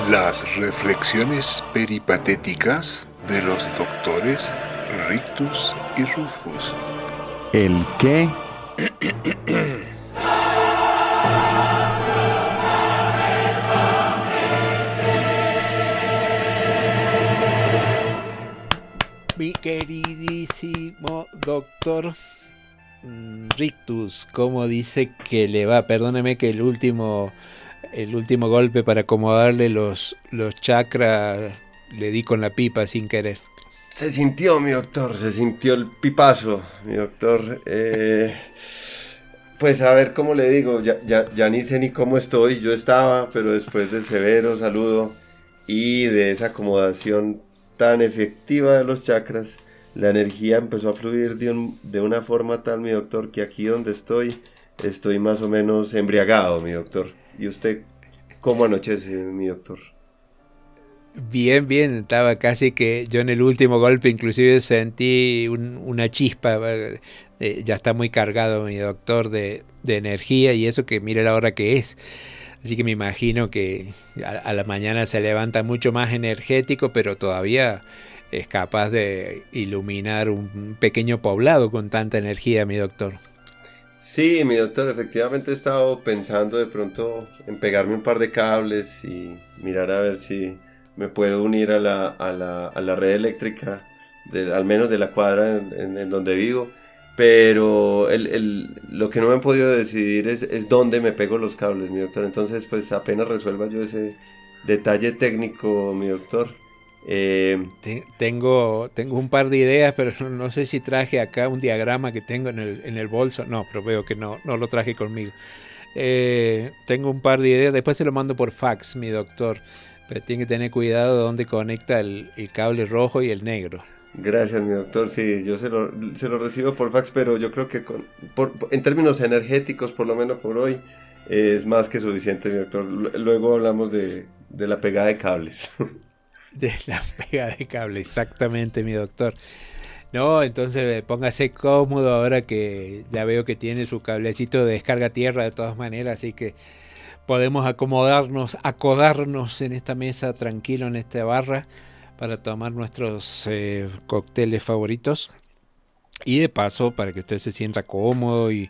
Las reflexiones peripatéticas de los doctores Rictus y Rufus. ¿El qué? Mi queridísimo doctor Rictus, ¿cómo dice que le va? Perdóneme que el último golpe para acomodarle los chakras le di con la pipa sin querer. Se sintió, mi doctor, se sintió el pipazo, mi doctor. Pues a ver, ¿cómo le digo? Ya ni sé ni cómo estoy. Yo estaba, pero después del severo saludo y de esa acomodación tan efectiva de los chakras, la energía empezó a fluir de una forma tal, mi doctor, que aquí donde estoy más o menos embriagado, mi doctor. ¿Y usted cómo anochece, mi doctor? Bien, estaba casi que yo en el último golpe inclusive sentí una chispa, ya está muy cargado mi doctor de energía y eso que mire la hora que es. Así que me imagino que a la mañana se levanta mucho más energético, pero todavía es capaz de iluminar un pequeño poblado con tanta energía, mi doctor. Sí, mi doctor, efectivamente he estado pensando de pronto en pegarme un par de cables y mirar a ver si me puedo unir a la red eléctrica, al menos de la cuadra en donde vivo. Pero lo que no me he podido decidir es dónde me pego los cables, mi doctor. Entonces, pues apenas resuelva yo ese detalle técnico, mi doctor. Tengo un par de ideas, pero no sé si traje acá un diagrama que tengo en el bolso. No, pero veo que no lo traje conmigo. Tengo un par de ideas, después se lo mando por fax, mi doctor. Pero tiene que tener cuidado de dónde conecta el cable rojo y el negro. Gracias, mi doctor. Sí, yo se lo recibo por fax, pero yo creo que en términos energéticos, por lo menos por hoy, es más que suficiente, mi doctor. Luego hablamos de la pegada de cables. De la pega de cable, exactamente, mi doctor. No, entonces póngase cómodo ahora que ya veo que tiene su cablecito de descarga tierra de todas maneras, así que podemos acodarnos en esta mesa tranquilo, en esta barra, para tomar nuestros cócteles favoritos. Y de paso, para que usted se sienta cómodo y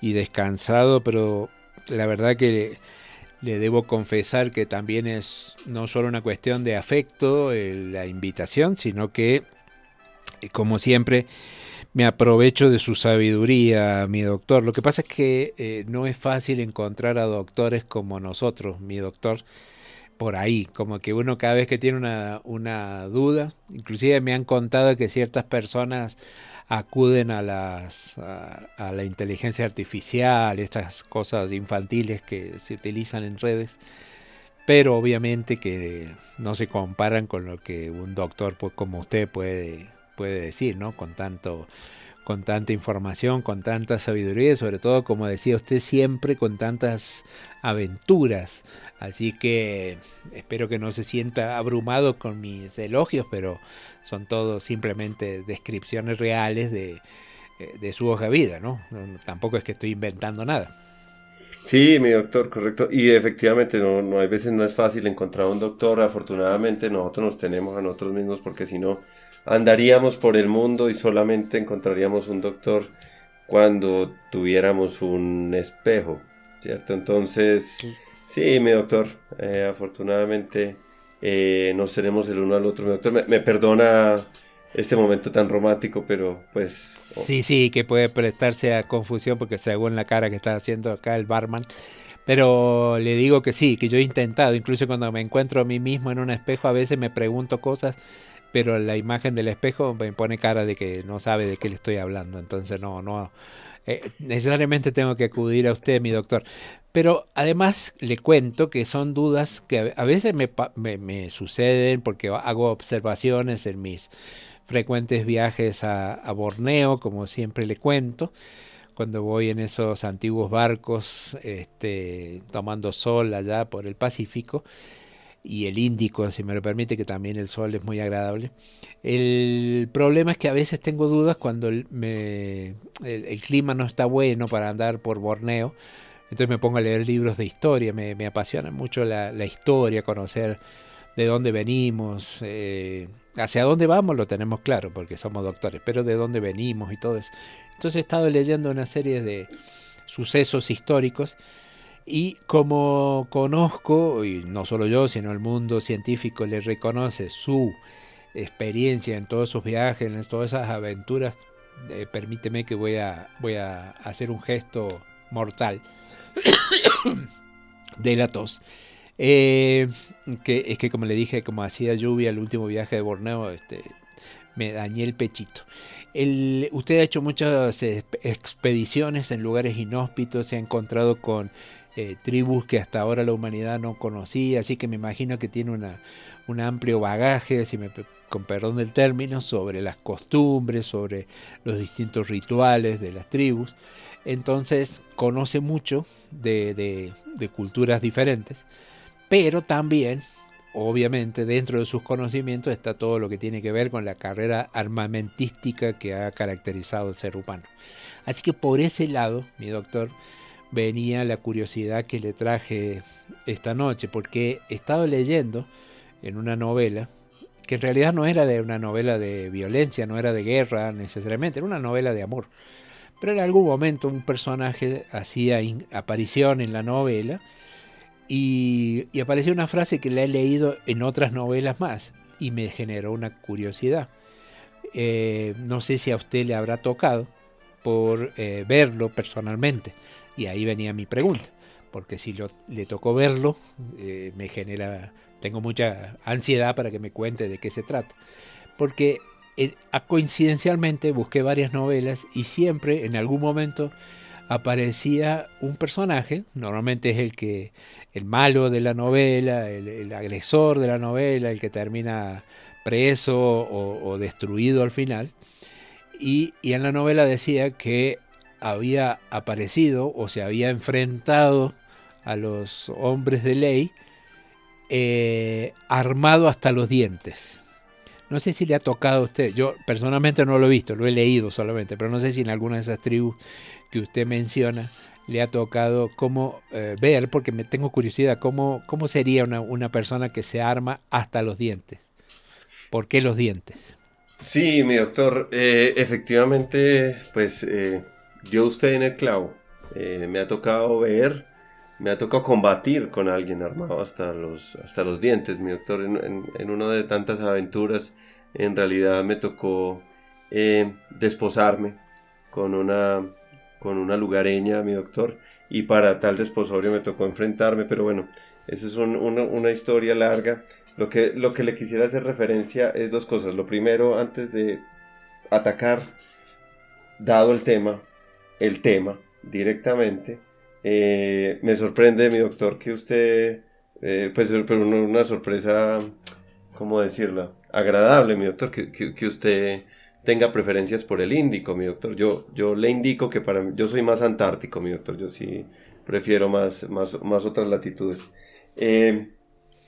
descansado, pero la verdad que le debo confesar que también es no solo una cuestión de afecto la invitación, sino que, como siempre, me aprovecho de su sabiduría, mi doctor. Lo que pasa es que no es fácil encontrar a doctores como nosotros, mi doctor, por ahí. Como que uno cada vez que tiene una duda, inclusive me han contado que ciertas personas acuden a la inteligencia artificial, estas cosas infantiles que se utilizan en redes, pero obviamente que no se comparan con lo que un doctor pues, como usted puede decir, ¿no? Con tanta información, con tanta sabiduría y sobre todo, como decía usted, siempre con tantas aventuras. Así que espero que no se sienta abrumado con mis elogios, pero son todos simplemente descripciones reales de su hoja de vida, ¿no? Tampoco es que estoy inventando nada. Sí, mi doctor, correcto. Y efectivamente, no hay veces no es fácil encontrar un doctor. Afortunadamente nosotros nos tenemos a nosotros mismos porque si no andaríamos por el mundo y solamente encontraríamos un doctor cuando tuviéramos un espejo, ¿cierto? Entonces, sí, mi doctor, afortunadamente nos tenemos el uno al otro. Mi doctor, me perdona este momento tan romántico, pero pues... Sí, que puede prestarse a confusión porque según la cara que está haciendo acá el barman. Pero le digo que sí, que yo he intentado, incluso cuando me encuentro a mí mismo en un espejo, a veces me pregunto cosas, pero la imagen del espejo me pone cara de que no sabe de qué le estoy hablando. Entonces no necesariamente tengo que acudir a usted, mi doctor. Pero además le cuento que son dudas que a veces me suceden porque hago observaciones en mis frecuentes viajes a Borneo, como siempre le cuento, cuando voy en esos antiguos barcos tomando sol allá por el Pacífico y el Índico, si me lo permite, que también el sol es muy agradable. El problema es que a veces tengo dudas cuando el clima no está bueno para andar por Borneo. Entonces me pongo a leer libros de historia, me apasiona mucho la historia, conocer de dónde venimos, hacia dónde vamos lo tenemos claro porque somos doctores, pero de dónde venimos y todo eso. Entonces he estado leyendo una serie de sucesos históricos y como conozco, y no solo yo, sino el mundo científico le reconoce su experiencia en todos esos viajes, en todas esas aventuras, permíteme que voy a hacer un gesto mortal de la tos. Que es que como le dije, como hacía lluvia el último viaje de Borneo, me dañé el pechito. Usted ha hecho muchas expediciones en lugares inhóspitos, se ha encontrado con tribus que hasta ahora la humanidad no conocía, así que me imagino que tiene un amplio bagaje, con perdón del término, sobre las costumbres, sobre los distintos rituales de las tribus. Entonces conoce mucho de culturas diferentes, pero también, obviamente, dentro de sus conocimientos está todo lo que tiene que ver con la carrera armamentística que ha caracterizado al ser humano. Así que por ese lado, mi doctor, venía la curiosidad que le traje esta noche, porque he estado leyendo en una novela, que en realidad no era de una novela de violencia, no era de guerra necesariamente, era una novela de amor. Pero en algún momento un personaje hacía aparición en la novela y apareció una frase que la he leído en otras novelas más y me generó una curiosidad. No sé si a usted le habrá tocado por verlo personalmente, y ahí venía mi pregunta, porque si le tocó verlo, tengo mucha ansiedad para que me cuente de qué se trata, porque coincidencialmente busqué varias novelas y siempre en algún momento aparecía un personaje, normalmente es el malo de la novela, el agresor de la novela, el que termina preso o destruido al final, y en la novela decía que había aparecido o se había enfrentado a los hombres de ley armado hasta los dientes. No sé si le ha tocado a usted, yo personalmente no lo he visto, lo he leído solamente, pero no sé si en alguna de esas tribus que usted menciona le ha tocado ver, porque tengo curiosidad, cómo sería una persona que se arma hasta los dientes. ¿Por qué los dientes? Sí, mi doctor, efectivamente, pues dio usted en el clavo. Me ha tocado combatir con alguien armado hasta los dientes, mi doctor, en una de tantas aventuras. En realidad me tocó desposarme con una lugareña, mi doctor, y para tal desposorio me tocó enfrentarme, pero bueno, esa es una historia larga. Lo que le quisiera hacer referencia es dos cosas. Lo primero, antes de atacar, dado el tema directamente, me sorprende, mi doctor, que usted, pero una sorpresa, ¿cómo decirlo? Agradable, mi doctor, que usted tenga preferencias por el Índico, mi doctor. Yo le indico que yo soy más antártico, mi doctor. Yo sí prefiero más otras latitudes.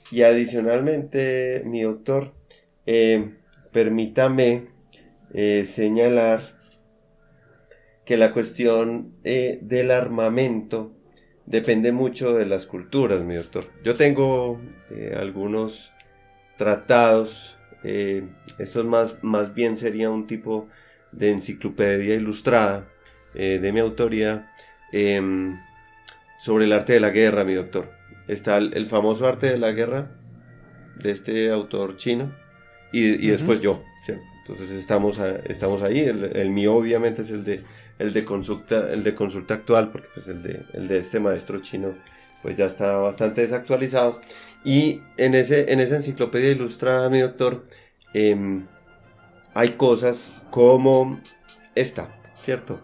Y adicionalmente, mi doctor, permítame señalar que la cuestión del armamento depende mucho de las culturas, mi doctor. Yo tengo algunos tratados, esto más bien sería un tipo de enciclopedia ilustrada de mi autoría, sobre el arte de la guerra, mi doctor. Está el famoso arte de la guerra de este autor chino y después yo, ¿cierto? Entonces estamos ahí. El mío obviamente es el de consulta actual, porque pues el de este maestro chino pues ya está bastante desactualizado. Y en esa enciclopedia ilustrada, mi doctor, hay cosas como esta, ¿cierto?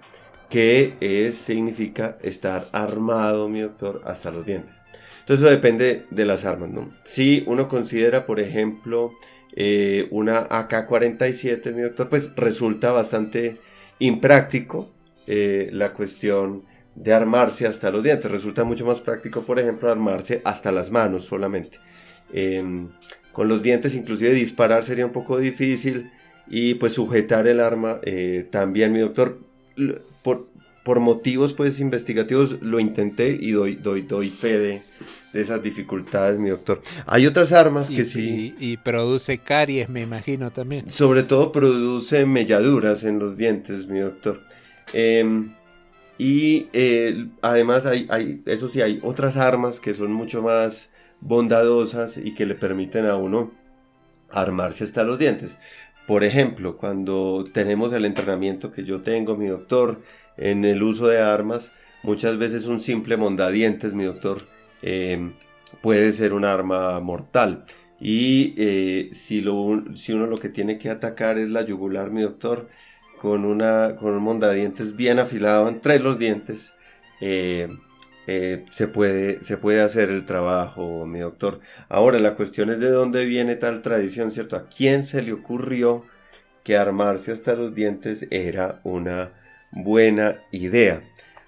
Que significa estar armado, mi doctor, hasta los dientes. Entonces eso depende de las armas, ¿no? Si uno considera, por ejemplo, una AK-47, mi doctor, pues resulta bastante impráctico la cuestión de armarse hasta los dientes. Resulta mucho más práctico, por ejemplo, armarse hasta las manos solamente. Con los dientes inclusive disparar sería un poco difícil, y pues sujetar el arma también, mi doctor, por motivos pues investigativos lo intenté y doy fe de esas dificultades, mi doctor. Hay otras armas que sí... Y produce caries, me imagino, también. Sobre todo produce melladuras en los dientes, mi doctor. Además eso sí, hay otras armas que son mucho más bondadosas y que le permiten a uno armarse hasta los dientes. Por ejemplo, cuando tenemos el entrenamiento que yo tengo, mi doctor, en el uso de armas, muchas veces un simple mondadientes, mi doctor, puede ser un arma mortal. Y si uno lo que tiene que atacar es la yugular, mi doctor, con un mondadientes bien afilado entre los dientes, se puede hacer el trabajo, mi doctor. Ahora, la cuestión es de dónde viene tal tradición, ¿cierto? ¿A quién se le ocurrió que armarse hasta los dientes era una buena idea?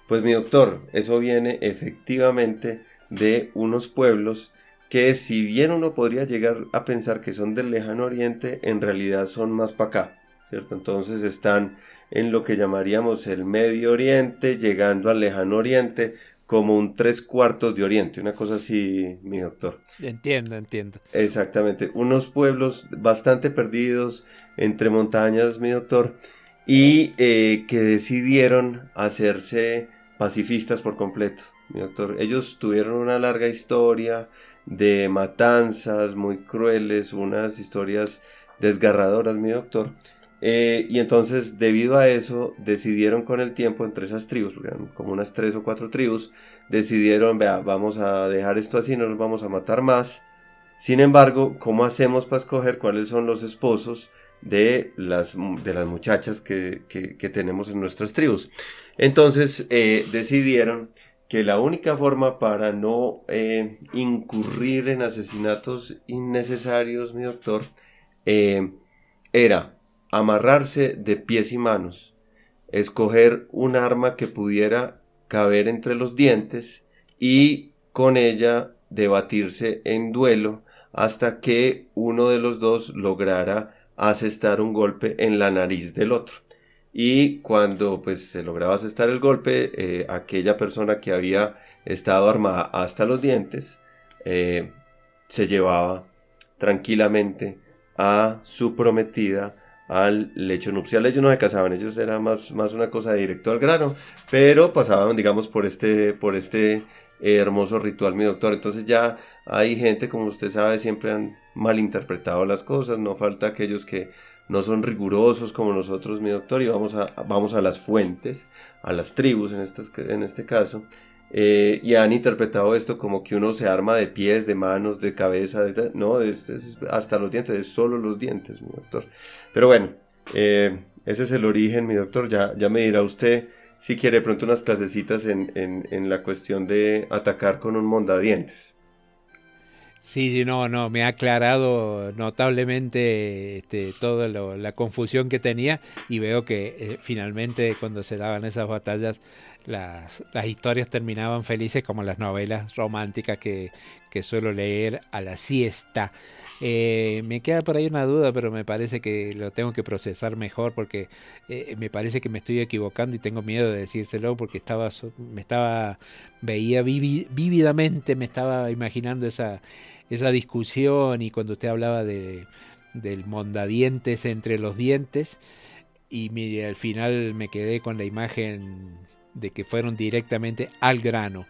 Pues, mi doctor, eso viene efectivamente de unos pueblos que, si bien uno podría llegar a pensar que son del lejano oriente, en realidad son más para acá, ¿cierto? Entonces están en lo que llamaríamos el Medio Oriente, llegando al lejano oriente, como un 3/4 de oriente, una cosa así, mi doctor. Entiendo. Exactamente, unos pueblos bastante perdidos entre montañas, mi doctor, y que decidieron hacerse pacifistas por completo, mi doctor. Ellos tuvieron una larga historia de matanzas muy crueles, unas historias desgarradoras, mi doctor. Y entonces, debido a eso, decidieron con el tiempo, entre esas tribus, porque eran como unas 3 o 4 tribus, decidieron, vea, vamos a dejar esto así, no nos vamos a matar más. Sin embargo, ¿cómo hacemos para escoger cuáles son los esposos de las muchachas que tenemos en nuestras tribus? Entonces, decidieron que la única forma para no incurrir en asesinatos innecesarios, mi doctor, era amarrarse de pies y manos, escoger un arma que pudiera caber entre los dientes y con ella debatirse en duelo hasta que uno de los dos lograra asestar un golpe en la nariz del otro. Y cuando pues se lograba asestar el golpe, aquella persona que había estado armada hasta los dientes se llevaba tranquilamente a su prometida al lecho nupcial. Ellos no se casaban, ellos era más una cosa de directo al grano, pero pasaban, digamos, por este hermoso ritual, mi doctor. Entonces ya hay gente, como usted sabe, siempre han malinterpretado las cosas, no falta aquellos que no son rigurosos como nosotros, mi doctor, y vamos a las fuentes, a las tribus en este caso, y han interpretado esto como que uno se arma de pies, de manos, de cabeza, no, es hasta los dientes, es solo los dientes, mi doctor. Pero bueno, ese es el origen, mi doctor. Ya me dirá usted si quiere pronto unas clasecitas en la cuestión de atacar con un mondadientes. Sí, no, me ha aclarado notablemente toda la confusión que tenía, y veo que finalmente, cuando se daban esas batallas, las historias terminaban felices, como las novelas románticas que suelo leer a la siesta. Me queda por ahí una duda, pero me parece que lo tengo que procesar mejor, porque me parece que me estoy equivocando y tengo miedo de decírselo, porque veía vívidamente, me estaba imaginando esa discusión, y cuando usted hablaba del mondadientes entre los dientes, y mire, al final me quedé con la imagen de que fueron directamente al grano.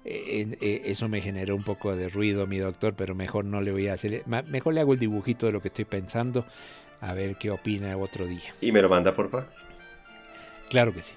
Eso me generó un poco de ruido, mi doctor, pero mejor no le voy a hacer, mejor le hago el dibujito de lo que estoy pensando, a ver qué opina otro día. ¿Y me lo manda por fax? Claro que sí.